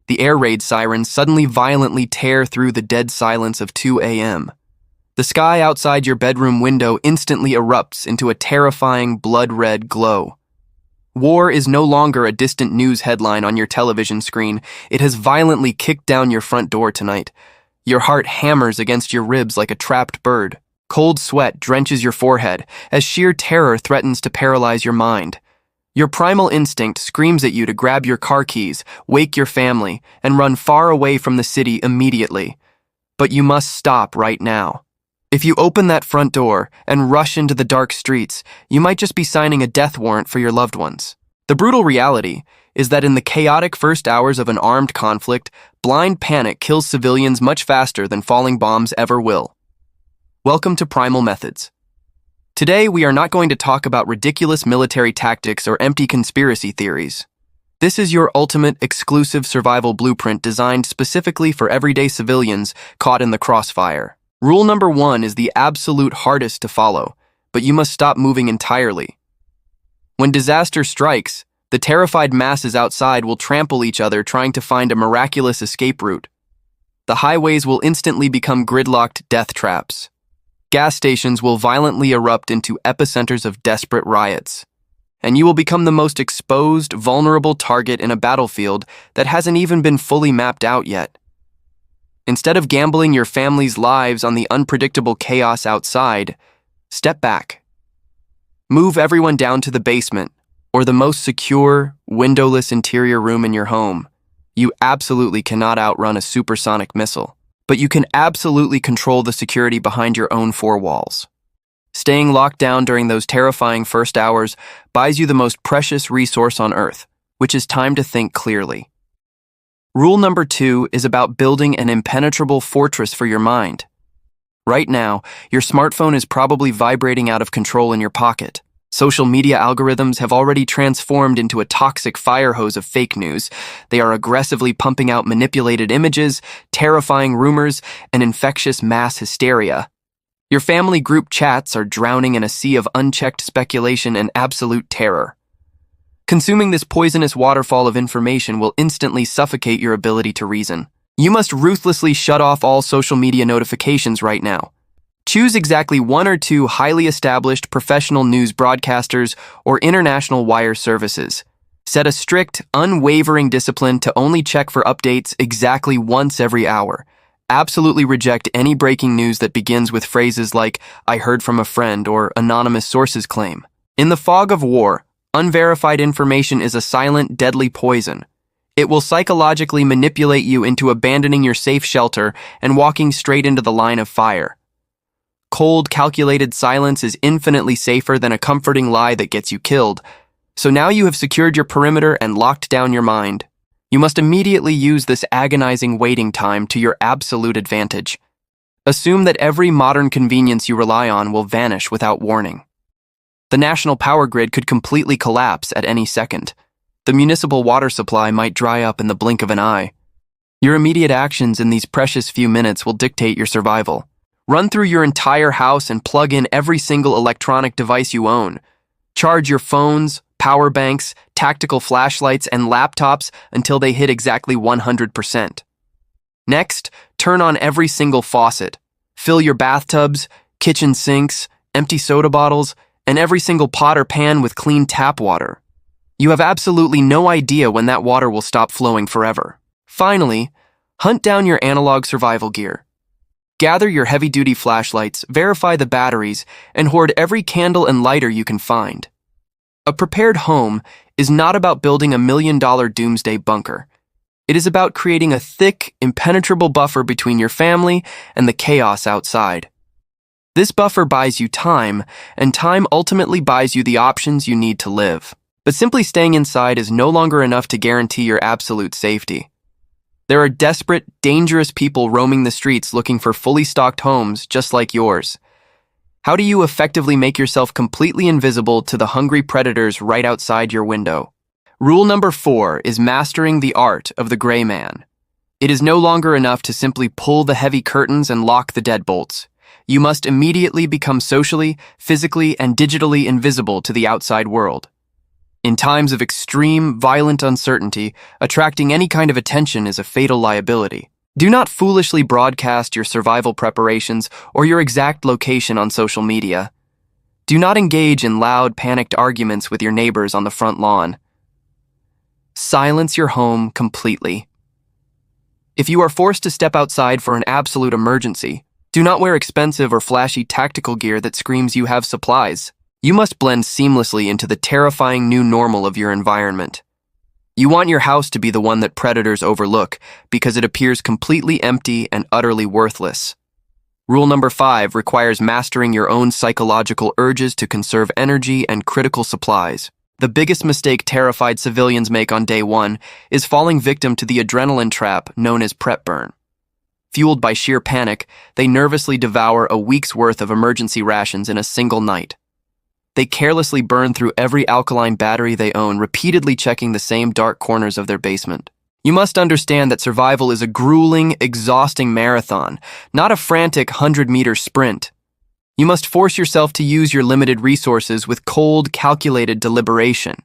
The air raid sirens suddenly violently tear through the dead silence of 2 a.m. The sky outside your bedroom window instantly erupts into a terrifying blood-red glow. War is no longer a distant news headline on your television screen. It has violently kicked down your front door tonight. Your heart hammers against your ribs like a trapped bird. Cold sweat drenches your forehead as sheer terror threatens to paralyze your mind. Your primal instinct screams at you to grab your car keys, wake your family, and run far away from the city immediately. But you must stop right now. If you open that front door and rush into the dark streets, you might just be signing a death warrant for your loved ones. The brutal reality is that in the chaotic first hours of an armed conflict, blind panic kills civilians much faster than falling bombs ever will. Welcome to Primal Methods. Today, we are not going to talk about ridiculous military tactics or empty conspiracy theories. This is your ultimate exclusive survival blueprint designed specifically for everyday civilians caught in the crossfire. Rule number 1 is the absolute hardest to follow, but you must stop moving entirely. When disaster strikes, the terrified masses outside will trample each other trying to find a miraculous escape route. The highways will instantly become gridlocked death traps. Gas stations will violently erupt into epicenters of desperate riots. And you will become the most exposed, vulnerable target in a battlefield that hasn't even been fully mapped out yet. Instead of gambling your family's lives on the unpredictable chaos outside, step back. Move everyone down to the basement, or the most secure, windowless interior room in your home. You absolutely cannot outrun a supersonic missile, but you can absolutely control the security behind your own four walls. Staying locked down during those terrifying first hours buys you the most precious resource on Earth, which is time to think clearly. Rule number 2 is about building an impenetrable fortress for your mind. Right now, your smartphone is probably vibrating out of control in your pocket. Social media algorithms have already transformed into a toxic fire hose of fake news. They are aggressively pumping out manipulated images, terrifying rumors, and infectious mass hysteria. Your family group chats are drowning in a sea of unchecked speculation and absolute terror. Consuming this poisonous waterfall of information will instantly suffocate your ability to reason. You must ruthlessly shut off all social media notifications right now. Choose exactly 1 or 2 highly established professional news broadcasters or international wire services. Set a strict, unwavering discipline to only check for updates exactly once every hour. Absolutely reject any breaking news that begins with phrases like, "I heard from a friend," or "anonymous sources claim." In the fog of war, unverified information is a silent, deadly poison. It will psychologically manipulate you into abandoning your safe shelter and walking straight into the line of fire. Cold, calculated silence is infinitely safer than a comforting lie that gets you killed. So now you have secured your perimeter and locked down your mind. You must immediately use this agonizing waiting time to your absolute advantage. Assume that every modern convenience you rely on will vanish without warning. The national power grid could completely collapse at any second. The municipal water supply might dry up in the blink of an eye. Your immediate actions in these precious few minutes will dictate your survival. Run through your entire house and plug in every single electronic device you own. Charge your phones, power banks, tactical flashlights, and laptops until they hit exactly 100%. Next, turn on every single faucet. Fill your bathtubs, kitchen sinks, empty soda bottles, and every single pot or pan with clean tap water. You have absolutely no idea when that water will stop flowing forever. Finally, hunt down your analog survival gear. Gather your heavy-duty flashlights, verify the batteries, and hoard every candle and lighter you can find. A prepared home is not about building a $1 million doomsday bunker. It is about creating a thick, impenetrable buffer between your family and the chaos outside. This buffer buys you time, and time ultimately buys you the options you need to live. But simply staying inside is no longer enough to guarantee your absolute safety. There are desperate, dangerous people roaming the streets looking for fully stocked homes just like yours. How do you effectively make yourself completely invisible to the hungry predators right outside your window? Rule number 4 is mastering the art of the gray man. It is no longer enough to simply pull the heavy curtains and lock the deadbolts. You must immediately become socially, physically, and digitally invisible to the outside world. In times of extreme, violent uncertainty, attracting any kind of attention is a fatal liability. Do not foolishly broadcast your survival preparations or your exact location on social media. Do not engage in loud, panicked arguments with your neighbors on the front lawn. Silence your home completely. If you are forced to step outside for an absolute emergency, do not wear expensive or flashy tactical gear that screams you have supplies. You must blend seamlessly into the terrifying new normal of your environment. You want your house to be the one that predators overlook because it appears completely empty and utterly worthless. Rule number 5 requires mastering your own psychological urges to conserve energy and critical supplies. The biggest mistake terrified civilians make on day 1 is falling victim to the adrenaline trap known as prep burn. Fueled by sheer panic, they nervously devour a week's worth of emergency rations in a single night. They carelessly burn through every alkaline battery they own, repeatedly checking the same dark corners of their basement. You must understand that survival is a grueling, exhausting marathon, not a frantic 100-meter sprint. You must force yourself to use your limited resources with cold, calculated deliberation.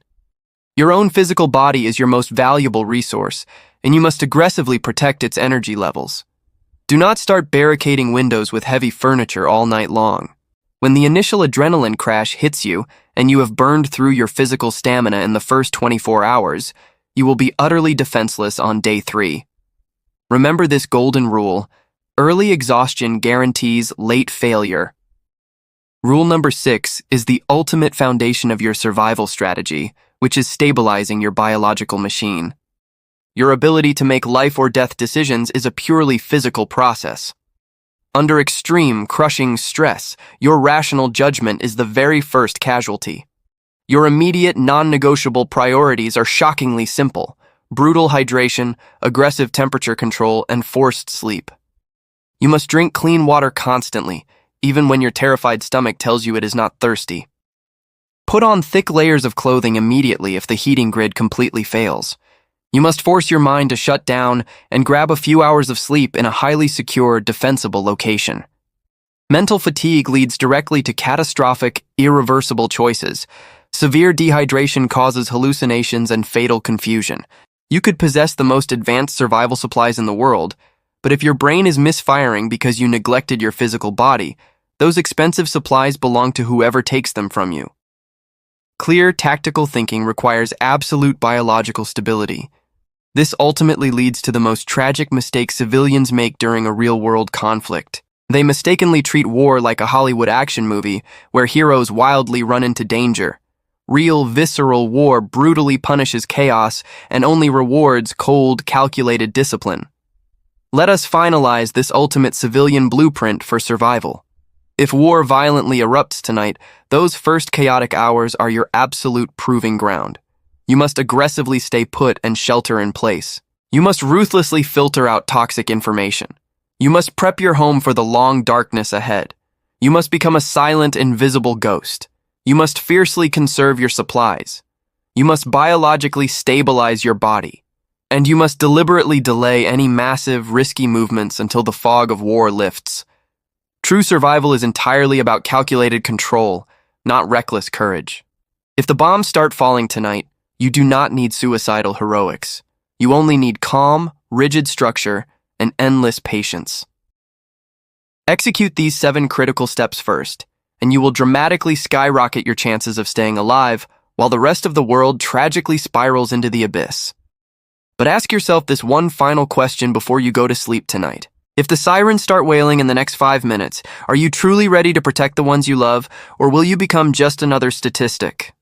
Your own physical body is your most valuable resource, and you must aggressively protect its energy levels. Do not start barricading windows with heavy furniture all night long. When the initial adrenaline crash hits you, and you have burned through your physical stamina in the first 24 hours, you will be utterly defenseless on day 3. Remember this golden rule: early exhaustion guarantees late failure. Rule number 6 is the ultimate foundation of your survival strategy, which is stabilizing your biological machine. Your ability to make life or death decisions is a purely physical process. Under extreme, crushing stress, your rational judgment is the very first casualty. Your immediate, non-negotiable priorities are shockingly simple: brutal hydration, aggressive temperature control, and forced sleep. You must drink clean water constantly, even when your terrified stomach tells you it is not thirsty. Put on thick layers of clothing immediately if the heating grid completely fails. You must force your mind to shut down and grab a few hours of sleep in a highly secure, defensible location. Mental fatigue leads directly to catastrophic, irreversible choices. Severe dehydration causes hallucinations and fatal confusion. You could possess the most advanced survival supplies in the world, but if your brain is misfiring because you neglected your physical body, those expensive supplies belong to whoever takes them from you. Clear, tactical thinking requires absolute biological stability. This ultimately leads to the most tragic mistakes civilians make during a real-world conflict. They mistakenly treat war like a Hollywood action movie where heroes wildly run into danger. Real, visceral war brutally punishes chaos and only rewards cold, calculated discipline. Let us finalize this ultimate civilian blueprint for survival. If war violently erupts tonight, those first chaotic hours are your absolute proving ground. You must aggressively stay put and shelter in place. You must ruthlessly filter out toxic information. You must prep your home for the long darkness ahead. You must become a silent, invisible ghost. You must fiercely conserve your supplies. You must biologically stabilize your body. And you must deliberately delay any massive, risky movements until the fog of war lifts. True survival is entirely about calculated control, not reckless courage. If the bombs start falling tonight, you do not need suicidal heroics. You only need calm, rigid structure, and endless patience. Execute these 7 critical steps first, and you will dramatically skyrocket your chances of staying alive while the rest of the world tragically spirals into the abyss. But ask yourself this one final question before you go to sleep tonight. If the sirens start wailing in the next 5 minutes, are you truly ready to protect the ones you love, or will you become just another statistic?